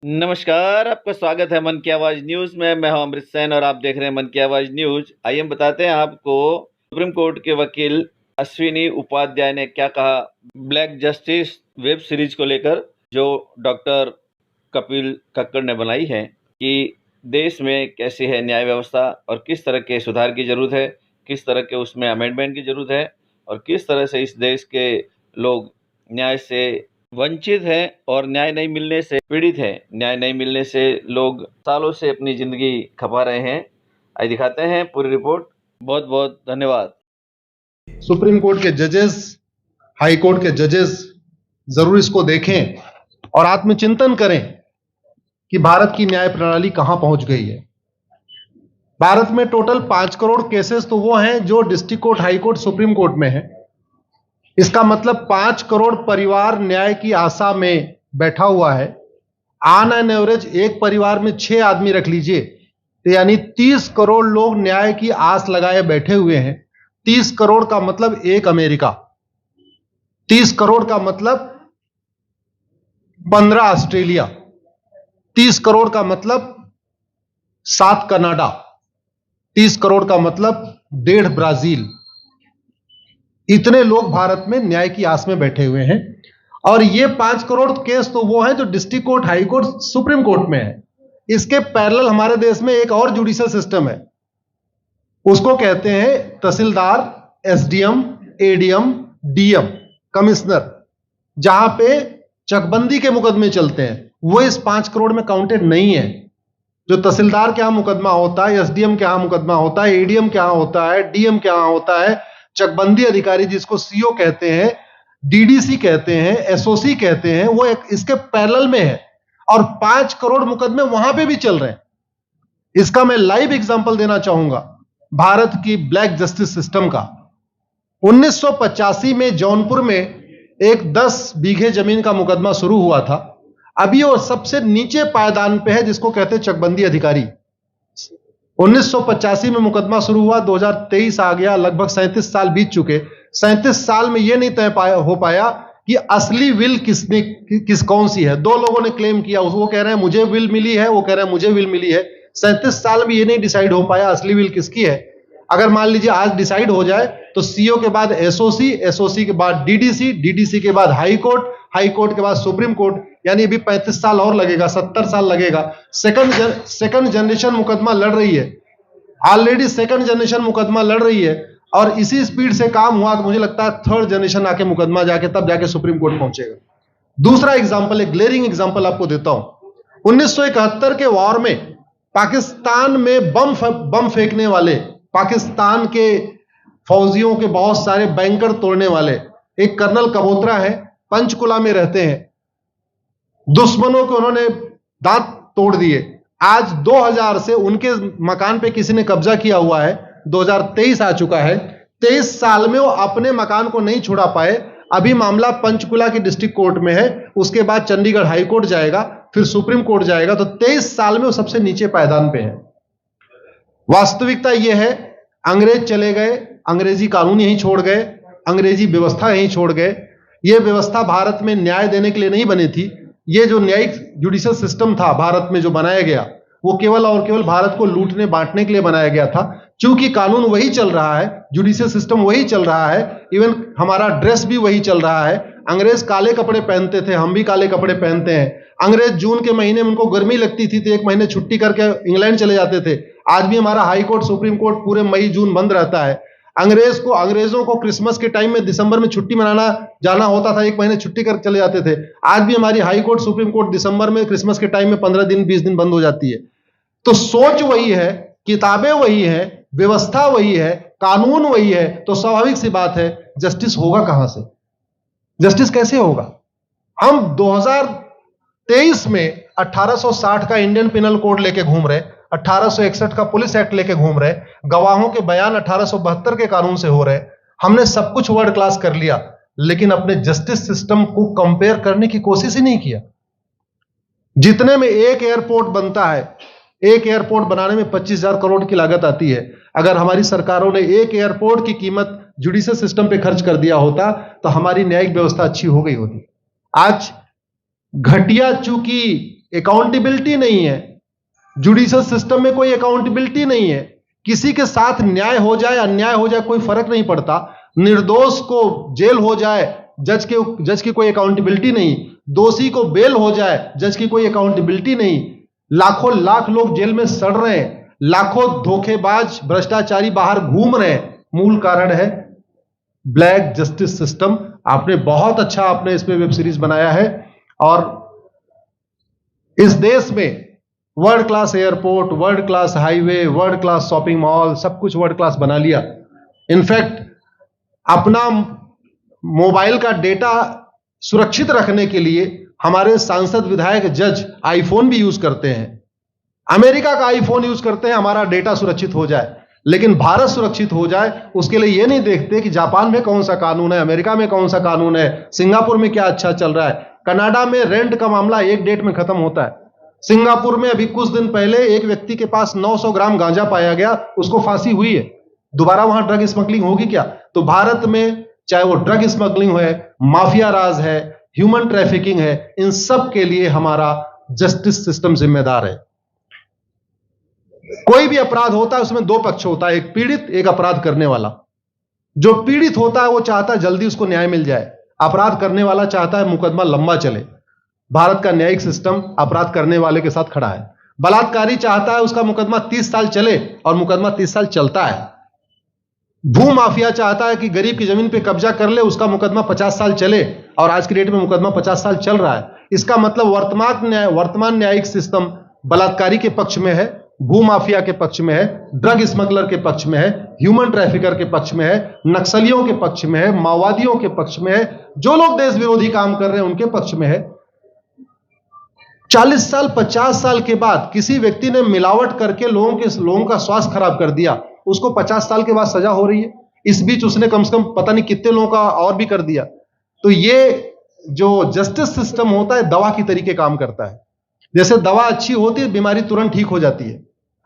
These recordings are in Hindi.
नमस्कार, आपका स्वागत है मन की आवाज़ न्यूज़ में। मैं हूं अमृत सैन और आप देख रहे हैं मन की आवाज़ न्यूज़। आइए हम बताते हैं आपको सुप्रीम कोर्ट के वकील अश्विनी उपाध्याय ने क्या कहा ब्लैक जस्टिस वेब सीरीज को लेकर, जो डॉक्टर कपिल कक्कड़ ने बनाई है, कि देश में कैसी है न्याय व्यवस्था और किस तरह के सुधार की ज़रूरत है, किस तरह के उसमें अमेंडमेंट की ज़रूरत है और किस तरह से इस देश के लोग न्याय से वंचित हैं और न्याय नहीं मिलने से पीड़ित हैं। न्याय नहीं मिलने से लोग सालों से अपनी ज़िंदगी खपा रहे हैं। आइए दिखाते हैं पूरी रिपोर्ट। बहुत बहुत धन्यवाद। सुप्रीम कोर्ट के जजेस, हाई कोर्ट के जजेस जरूर इसको देखें और आत्मचिंतन करें कि भारत की न्याय प्रणाली कहां पहुंच गई है। भारत में टोटल 5 करोड़ केसेस तो वो हैं जो district court, high court, supreme court में है। इसका मतलब 5 करोड़ परिवार न्याय की आशा में बैठा हुआ है। ऑन एन एवरेज एक परिवार में 6 आदमी रख लीजिए, तो यानी 30 करोड़ लोग न्याय की आस लगाए बैठे हुए हैं। 30 करोड़ का मतलब एक अमेरिका, 30 करोड़ का मतलब 15 ऑस्ट्रेलिया, 30 करोड़ का मतलब 7 कनाडा, 30 करोड़ का मतलब 1.5 ब्राजील। इतने लोग भारत में न्याय की आस में बैठे हुए हैं। और ये 5 करोड़ केस तो वो हैं जो district court, high court, supreme court में है। इसके पैरेलल हमारे देश में एक और जुडिशियल सिस्टम है, उसको कहते हैं तहसीलदार, एसडीएम, एडीएम, डीएम, कमिश्नर, जहां पे चकबंदी के मुकदमे चलते हैं। वो इस 5 करोड़ में काउंटेड नहीं है। जो तहसीलदार के यहां मुकदमा होता है, एसडीएम के यहां मुकदमा होता है, एडीएम के यहां होता है, डीएम के यहां होता है, चकबंदी अधिकारी जिसको सीओ कहते हैं, डीडीसी कहते हैं, एसओसी कहते हैं, वो इसके पैरेलल में है। और 5 करोड़ मुकदमे वहां पे भी चल रहे हैं। इसका मैं लाइव एग्जांपल देना चाहूंगा भारत की ब्लैक जस्टिस सिस्टम का। 1985 में जौनपुर में एक 10 बीघे जमीन का मुकदमा शुरू हुआ था। अभी वो सबसे नीचे पायदान पे है, जिसको कहते हैं चकबंदी अधिकारी। 1985 में मुकदमा शुरू हुआ, 2023 आ गया, लगभग 37 साल बीत चुके। 37 साल में यह नहीं तय हो पाया कि असली विल कौन सी है। 2 लोगों ने क्लेम किया, वो कह रहे हैं मुझे विल मिली है, वो कह रहे हैं मुझे विल मिली है। 37 साल में यह नहीं डिसाइड हो पाया असली विल किसकी है। अगर मान लीजिए आज डिसाइड हो जाए तो सीओ के बाद एसओसी, एसओसी के बाद डीडीसी, डीडीसी के बाद हाई कोर्ट, हाई कोर्ट के बाद सुप्रीम कोर्ट, यानी अभी 35 साल और लगेगा, 70 साल लगेगा। सेकंड जनरेशन मुकदमा लड़ रही है, ऑलरेडी सेकंड जनरेशन मुकदमा लड़ रही है। और इसी स्पीड से काम हुआ तो मुझे लगता है थर्ड जनरेशन आके मुकदमा तब जाके सुप्रीम कोर्ट पहुंचेगा। दूसरा एग्जांपल, एक ग्लेरिंग एग्जांपल आपको देता हूं। 1971 के वॉर में पाकिस्तान में बम फेंकने वाले, पाकिस्तान के फौजियों के बहुत सारे बैंकर तोड़ने वाले एक कर्नल कबोत्रा है, पंचकुला में रहते हैं। दुश्मनों के उन्होंने दांत तोड़ दिए। आज 2000 से उनके मकान पे किसी ने कब्जा किया हुआ है। 2023 आ चुका है, 23 साल में वो अपने मकान को नहीं छुड़ा पाए। अभी मामला पंचकुला की डिस्ट्रिक्ट कोर्ट में है, उसके बाद चंडीगढ़ हाई कोर्ट जाएगा, फिर सुप्रीम कोर्ट जाएगा। तो 23 साल में वो सबसे नीचे पायदान पे है। वास्तविकता यह है, अंग्रेज चले गए, अंग्रेजी कानून यहीं छोड़ गए, अंग्रेजी व्यवस्था यहीं छोड़ गए। यह व्यवस्था भारत में न्याय देने के लिए नहीं बनी थी। यह जो न्यायिक जुडिशियल सिस्टम था भारत में जो बनाया गया, वो केवल और केवल भारत को लूटने बांटने के लिए बनाया गया था। क्योंकि कानून वही चल रहा है, जुडिशियल सिस्टम वही चल रहा है, इवन हमारा ड्रेस भी वही चल रहा है। अंग्रेज काले कपड़े पहनते थे, हम भी काले कपड़े पहनते हैं। अंग्रेज जून के महीने में उनको गर्मी लगती थी तो 1 महीने छुट्टी करके इंग्लैंड चले जाते थे। आज भी हमारा हाई कोर्ट, सुप्रीम कोर्ट पूरे मई जून बंद रहता है। अंग्रेजों को क्रिसमस के टाइम में दिसंबर में छुट्टी मनाना जाना होता था, 1 महीने छुट्टी कर चले जाते थे। आज भी हमारी हाई कोर्ट, सुप्रीम कोर्ट दिसंबर में क्रिसमस के टाइम में 15 दिन 20 दिन बंद हो जाती है। तो सोच वही है, किताबें वही है, व्यवस्था वही है, कानून वही है। तो स्वाभाविक सी बात है, जस्टिस होगा कहां से? जस्टिस कैसे होगा? हम 2023 में 1860 का इंडियन पिनल कोड लेके घूम रहे, 1861 का पुलिस एक्ट लेके घूम रहे, गवाहों के बयान 1872 के कानून से हो रहे। हमने सब कुछ वर्ल्ड क्लास कर लिया, लेकिन अपने जस्टिस सिस्टम को कंपेयर करने की कोशिश ही नहीं किया। जितने में एक एयरपोर्ट बनता है, एक एयरपोर्ट बनाने में 25,000 करोड़ की लागत आती है। अगर हमारी सरकारों ने एक एयरपोर्ट की कीमत जुडिशियल सिस्टम पे खर्च कर दिया होता तो हमारी न्यायिक व्यवस्था अच्छी हो गई होती। आज घटिया चूंकि अकाउंटेबिलिटी नहीं है, जुडिशियल सिस्टम में कोई अकाउंटेबिलिटी नहीं है। किसी के साथ न्याय हो जाए अन्याय हो जाए कोई फर्क नहीं पड़ता, निर्दोष को जेल हो जाए जज की कोई अकाउंटेबिलिटी नहीं, दोषी को बेल हो जाए जज की कोई अकाउंटेबिलिटी नहीं। लाखों लाख लोग जेल में सड़ रहे हैं, लाखों धोखेबाज भ्रष्टाचारी बाहर घूम रहे हैं। मूल कारण है ब्लैक जस्टिस सिस्टम। आपने बहुत अच्छा आपने इस पे वेब सीरीज बनाया है और इस देश में world class airport, world class highway, world class shopping mall, सब कुछ वर्ल्ड क्लास बना लिया। इनफैक्ट अपना मोबाइल का डेटा सुरक्षित रखने के लिए हमारे सांसद विधायक जज आईफोन भी यूज करते हैं, अमेरिका का आईफोन यूज करते हैं हमारा डेटा सुरक्षित हो जाए। लेकिन भारत सुरक्षित हो जाए उसके लिए यह नहीं देखते कि जापान में कौन सा कानून है, अमेरिका में कौन सा कानून है, सिंगापुर में क्या अच्छा चल रहा है। कनाडा में रेंट का मामला एक डेट में खत्म होता है। सिंगापुर में अभी कुछ दिन पहले एक व्यक्ति के पास 900 ग्राम गांजा पाया गया, उसको फांसी हुई है। दोबारा वहां ड्रग स्मगलिंग होगी क्या? तो भारत में चाहे वो ड्रग स्मगलिंग है, माफिया राज है, ह्यूमन ट्रैफिकिंग है, इन सब के लिए हमारा जस्टिस सिस्टम जिम्मेदार है। कोई भी अपराध होता है उसमें दो पक्ष होता है, एक पीड़ित एक अपराध करने वाला। जो पीड़ित होता है वो चाहता है जल्दी उसको न्याय मिल जाए, अपराध करने वाला चाहता है मुकदमा लंबा चले। भारत का न्यायिक सिस्टम अपराध करने वाले के साथ खड़ा है। बलात्कारी चाहता है उसका मुकदमा 30 साल चले और मुकदमा 30 साल चलता है। भू माफिया चाहता है कि गरीब की जमीन पे कब्जा कर ले, उसका मुकदमा 50 साल चले और आज की डेट में मुकदमा 50 साल चल रहा है। इसका मतलब वर्तमान न्यायिक सिस्टम बलात्कारी के पक्ष में है, भू माफिया के पक्ष में है, ड्रग स्मगलर के पक्ष में है, ह्यूमन ट्रैफिकर के पक्ष में है, नक्सलियों के पक्ष में है, माओवादियों के पक्ष में है, जो लोग देश विरोधी काम कर रहे हैं उनके पक्ष में है। 40 साल 50 साल के बाद किसी व्यक्ति ने मिलावट करके लोगों का स्वास्थ्य खराब कर दिया, उसको 50 साल के बाद सजा हो रही है। इस बीच उसने कम से कम पता नहीं कितने लोगों का और भी कर दिया। तो ये जो जस्टिस सिस्टम होता है दवा की तरीके काम करता है। जैसे दवा अच्छी होती है बीमारी तुरंत ठीक हो जाती है,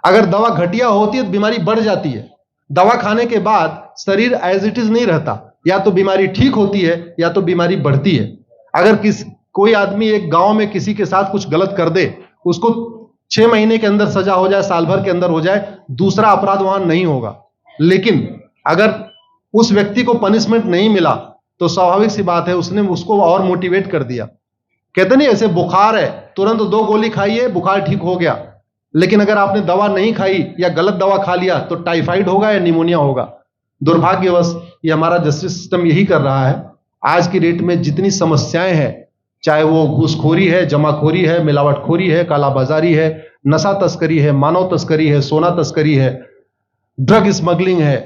अगर दवा घटिया होती है तो बीमारी बढ़ जाती है। दवा खाने के बाद शरीर एज इट इज नहीं रहता, या तो बीमारी ठीक होती है या तो बीमारी बढ़ती है। अगर कोई आदमी एक गांव में किसी के साथ कुछ गलत कर दे, उसको 6 महीने के अंदर सजा हो जाए, साल भर के अंदर हो जाए, दूसरा अपराध वहां नहीं होगा। लेकिन अगर उस व्यक्ति को पनिशमेंट नहीं मिला तो स्वाभाविक सी बात है उसने उसको और मोटिवेट कर दिया। कहते नहीं ऐसे बुखार है तुरंत 2 गोली खाइए बुखार ठीक हो गया, लेकिन अगर आपने दवा नहीं खाई या गलत दवा खा लिया तो टाइफाइड होगा या निमोनिया होगा। दुर्भाग्यवश ये हमारा जस्टिस सिस्टम यही कर रहा है। आज की डेट में जितनी समस्याएं हैं, चाहे वो घूसखोरी है, जमाखोरी है, मिलावटखोरी है, कालाबाजारी है, नशा तस्करी है, मानव तस्करी है, सोना तस्करी है, ड्रग स्मगलिंग है,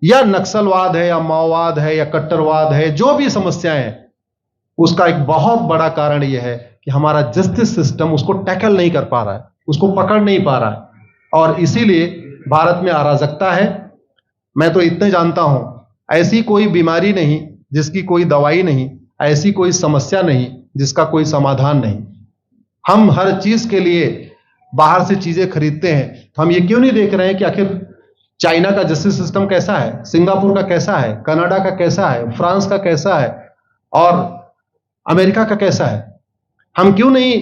या नक्सलवाद है, या माओवाद है, या कट्टरवाद है, जो भी समस्याएं हैं, उसका एक बहुत बड़ा कारण यह है कि हमारा जस्टिस सिस्टम उसको टैकल नहीं कर पा रहा है, उसको पकड़ नहीं पा रहा है। और इसीलिए भारत में अराजकता है। मैं तो इतने जानता हूं, ऐसी कोई बीमारी नहीं जिसकी कोई दवाई नहीं, ऐसी कोई समस्या नहीं जिसका कोई समाधान नहीं। हम हर चीज के लिए बाहर से चीजें खरीदते हैं, तो हम ये क्यों नहीं देख रहे हैं कि आखिर चाइना का जस्टिस सिस्टम कैसा है, सिंगापुर का कैसा है, कनाडा का कैसा है, फ्रांस का कैसा है और अमेरिका का कैसा है। हम क्यों नहीं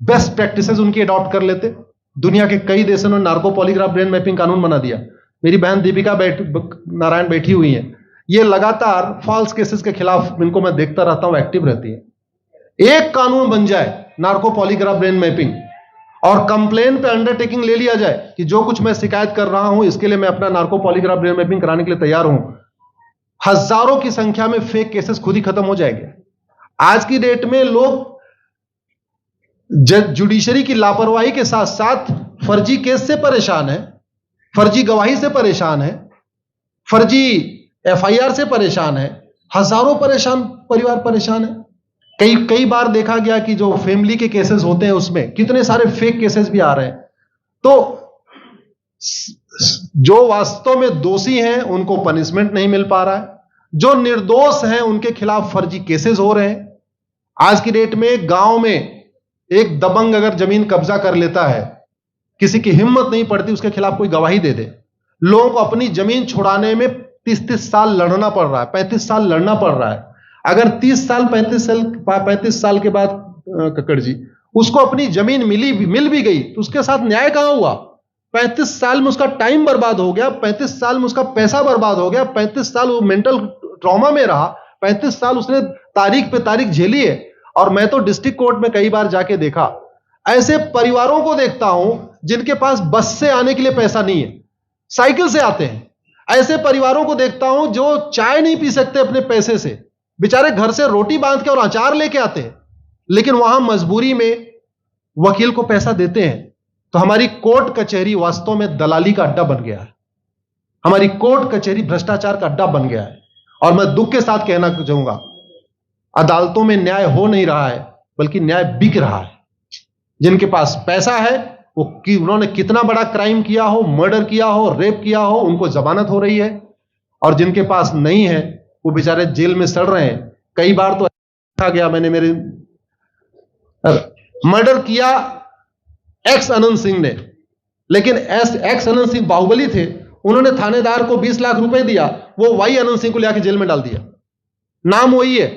बेस्ट प्रैक्टिसेस उनकी अडॉप्ट कर लेते। दुनिया के कई देशों ने नार्को पॉलीग्राफ ब्रेन मैपिंग कानून बना दिया। मेरी बहन दीपिका नारायण बैठी हुई है, ये लगातार फॉल्स केसेस के खिलाफ, इनको मैं देखता रहता हूं, एक्टिव रहती है। एक कानून बन जाए नार्को पॉलीग्राफ ब्रेन मैपिंग और कंप्लेन पे अंडरटेकिंग ले लिया जाए कि जो कुछ मैं शिकायत कर रहा हूं इसके लिए मैं अपना नार्को पॉलीग्राफ ब्रेन मैपिंग कराने के लिए तैयार हूं, हजारों की संख्या में फेक केसेस खुद ही खत्म हो जाएंगे। आज की डेट में लोग जुडिशरी की लापरवाही के साथ साथ फर्जी केस से परेशान है, फर्जी गवाही से परेशान है, फर्जी एफआईआर से परेशान है, हजारों परिवार परेशान है। कई बार देखा गया कि जो फैमिली के केसेस होते हैं उसमें कितने सारे फेक केसेस भी आ रहे हैं। तो जो वास्तव में दोषी हैं उनको पनिशमेंट नहीं मिल पा रहा है, जो निर्दोष हैं उनके खिलाफ फर्जी केसेस हो रहे हैं। आज की डेट में गांव में एक दबंग अगर जमीन कब्जा कर लेता है, किसी की हिम्मत नहीं पड़ती उसके खिलाफ कोई गवाही दे दे। लोगों को अपनी जमीन छुड़ाने में 30 साल लड़ना पड़ रहा है, 35 साल लड़ना पड़ रहा है। अगर 30 साल 35 साल के बाद कक्कड़ जी उसको अपनी जमीन मिल भी गई तो उसके साथ न्याय कहां हुआ? 35 साल में उसका टाइम बर्बाद हो गया, 35 साल में उसका पैसा बर्बाद हो गया, 35 साल वो मेंटल ट्रॉमा में रहा, 35 साल उसने तारीख पे तारीख झेली है। और मैं तो डिस्ट्रिक्ट कोर्ट में कई बार जाके देखा, ऐसे परिवारों को देखता हूं जिनके पास बस से आने के लिए पैसा नहीं है, साइकिल से आते हैं। ऐसे परिवारों को देखता हूं जो चाय नहीं पी सकते अपने पैसे से, बेचारे घर से रोटी बांध के और अचार लेके आते हैं, लेकिन वहां मजबूरी में वकील को पैसा देते हैं। तो हमारी कोर्ट कचहरी वास्तव में दलाली का अड्डा बन गया है, हमारी कोर्ट कचहरी भ्रष्टाचार का अड्डा बन गया है। और मैं दुख के साथ कहना चाहूंगा, अदालतों में न्याय हो नहीं रहा है, बल्कि न्याय बिक रहा है। जिनके पास पैसा है वो उन्होंने कितना बड़ा क्राइम किया हो, मर्डर किया हो, रेप किया हो, उनको जमानत हो रही है, और जिनके पास नहीं है वो बेचारे जेल में सड़ रहे हैं। कई बार तो देखा गया, मैंने मेरे मर्डर किया एक्स अनंत सिंह ने, लेकिन एक्स अनंत सिंह बाहुबली थे, उन्होंने थानेदार को 20 लाख रुपए दिया, वो वाई अनंत सिंह को लेकर जेल में डाल दिया, नाम वही है।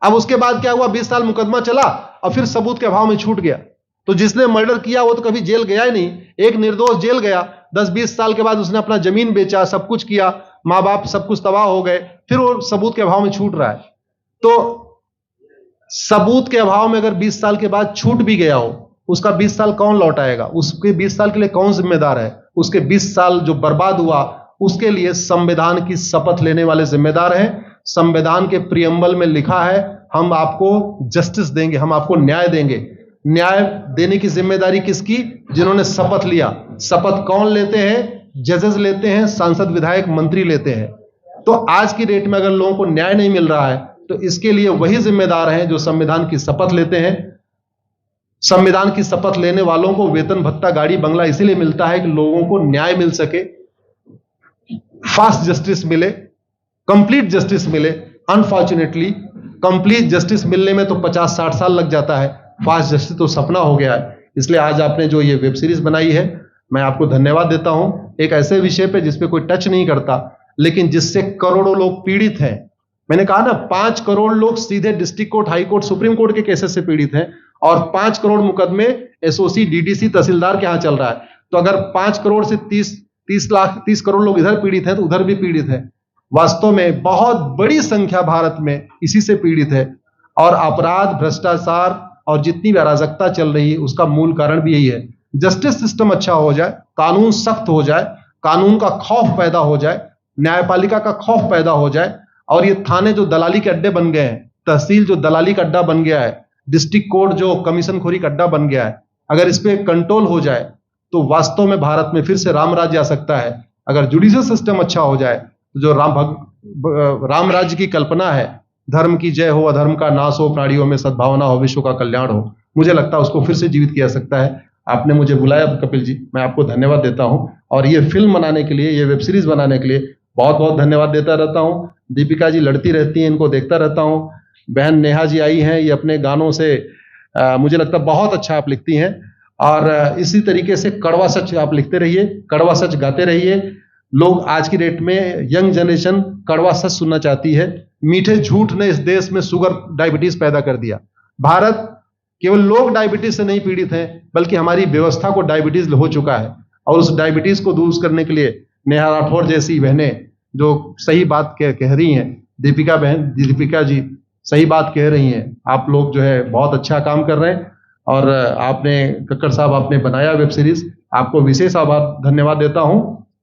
अब उसके बाद क्या हुआ, 20 साल मुकदमा चला और फिर सबूत के अभाव में छूट गया। तो जिसने मर्डर किया वो तो कभी जेल गया ही नहीं, एक निर्दोष जेल गया, 10-20 साल के बाद उसने अपना जमीन बेचा, सब कुछ किया, माँ बाप सब कुछ तबाह हो गए, फिर वो सबूत के अभाव में छूट रहा है। तो सबूत के अभाव में अगर 20 साल के बाद छूट भी गया हो, उसका 20 साल कौन लौटाएगा? उसके 20 साल के लिए कौन जिम्मेदार है? उसके 20 साल जो बर्बाद हुआ उसके लिए संविधान की शपथ लेने वाले जिम्मेदार हैं। संविधान के प्रियम्बल में लिखा है, हम आपको जस्टिस देंगे, हम आपको न्याय देंगे। न्याय देने की जिम्मेदारी किसकी? जिन्होंने शपथ लिया। शपथ कौन लेते हैं? जजेस लेते हैं, सांसद, विधायक, मंत्री लेते हैं। तो आज की डेट में अगर लोगों को न्याय नहीं मिल रहा है तो इसके लिए वही जिम्मेदार हैं जो संविधान की शपथ लेते हैं। संविधान की शपथ लेने वालों को वेतन, भत्ता, गाड़ी, बंगला इसीलिए मिलता है कि लोगों को न्याय मिल सके, फास्ट जस्टिस मिले, कंप्लीट जस्टिस मिले। अनफॉर्चुनेटली कंप्लीट जस्टिस मिलने में तो 50-60 साल लग जाता है, फास्ट जस्टिस तो सपना हो गया है। इसलिए आज आपने जो ये वेब सीरीज बनाई है, मैं आपको धन्यवाद देता हूं। एक ऐसे विषय पे जिसपे कोई टच नहीं करता, लेकिन जिससे करोड़ों लोग पीड़ित हैं। मैंने कहा ना, 5 करोड़ लोग सीधे district court, high court, supreme court के केसेस से पीड़ित हैं, और 5 करोड़ मुकदमे एसओसी, डीडीसी, तहसीलदार के यहां चल रहा है। तो अगर 5 करोड़ से 30 करोड़ लोग इधर पीड़ित हैं तो उधर भी पीड़ित है। वास्तव में बहुत बड़ी संख्या भारत में इसी से पीड़ित है। और अपराध, भ्रष्टाचार और जितनी भी अराजकता चल रही है उसका मूल कारण भी यही है। जस्टिस सिस्टम अच्छा हो जाए, कानून सख्त हो जाए, कानून का खौफ पैदा हो जाए, न्यायपालिका का खौफ पैदा हो जाए, और ये थाने जो दलाली के अड्डे बन गए हैं, तहसील जो दलाली का अड्डा बन गया है, डिस्ट्रिक्ट कोर्ट जो कमीशन खोरी का अड्डा बन गया है, अगर इस पे कंट्रोल हो जाए तो वास्तव में भारत में फिर से राम राज्य आ सकता है। अगर जुडिशियल सिस्टम अच्छा हो जाए तो जो राम राज्य की कल्पना है, धर्म की जय हो, अधर्म का नाश हो, प्राणियों में सद्भावना हो, विश्व का कल्याण हो, मुझे लगता है उसको फिर से जीवित किया सकता है। आपने मुझे बुलाया कपिल जी, मैं आपको धन्यवाद देता हूं। और ये फिल्म बनाने के लिए, ये वेब सीरीज बनाने के लिए बहुत बहुत धन्यवाद देता रहता हूं। दीपिका जी लड़ती रहती हैं, इनको देखता रहता हूं। बहन नेहा जी आई हैं, ये अपने गानों से मुझे लगता है बहुत अच्छा आप लिखती हैं, और इसी तरीके से कड़वा सच आप लिखते रहिए, कड़वा सच गाते रहिए। लोग आज की डेट में, यंग जनरेशन कड़वा सच सुनना चाहती है। मीठे झूठ ने इस देश में शुगर, डायबिटीज पैदा कर दिया। भारत केवल लोग डायबिटीज से नहीं पीड़ित हैं, बल्कि हमारी व्यवस्था को डायबिटीज हो चुका है। और उस डायबिटीज को दूर करने के लिए नेहा राठौर जैसी बहनें जो सही बात कह रही हैं, दीपिका जी सही बात कह रही हैं, आप लोग जो है बहुत अच्छा काम कर रहे हैं। और आपने, कक्कड़ साहब, आपने बनाया वेब सीरीज, आपको विशेष आभार, धन्यवाद देता हूं।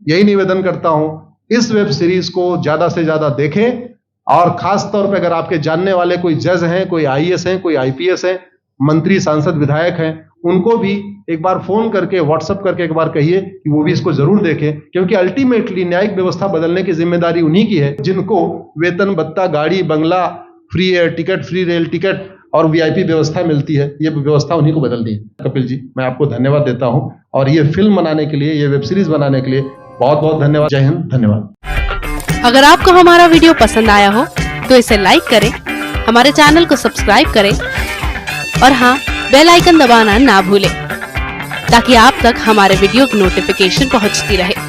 यही निवेदन करता हूं, इस वेब सीरीज को ज्यादा से ज्यादा देखें, और खास तौर पे अगर आपके जानने वाले कोई जज हैं, कोई आईएएस हैं, कोई आईपीएस हैं, मंत्री, सांसद, विधायक हैं, उनको भी एक बार फोन करके, व्हाट्सएप करके एक बार कहिए कि वो भी इसको जरूर देखें। क्योंकि अल्टीमेटली न्यायिक व्यवस्था बदलने की जिम्मेदारी उन्हीं की है जिनको वेतन, भत्ता, गाड़ी, बंगला, free air ticket, free rail ticket और वीआईपी व्यवस्था मिलती है। ये व्यवस्था उन्हीं को बदलनी है। कपिल जी, मैं आपको धन्यवाद देता हूं, और ये फिल्म बनाने के लिए, ये वेब सीरीज बनाने के लिए बहुत बहुत धन्यवाद। जय हिंद, धन्यवाद। अगर आपको हमारा वीडियो पसंद आया हो तो इसे लाइक करें, हमारे चैनल को सब्सक्राइब करें, और हाँ, बेल आइकन दबाना ना भूलें, ताकि आप तक हमारे वीडियो की नोटिफिकेशन पहुंचती रहे।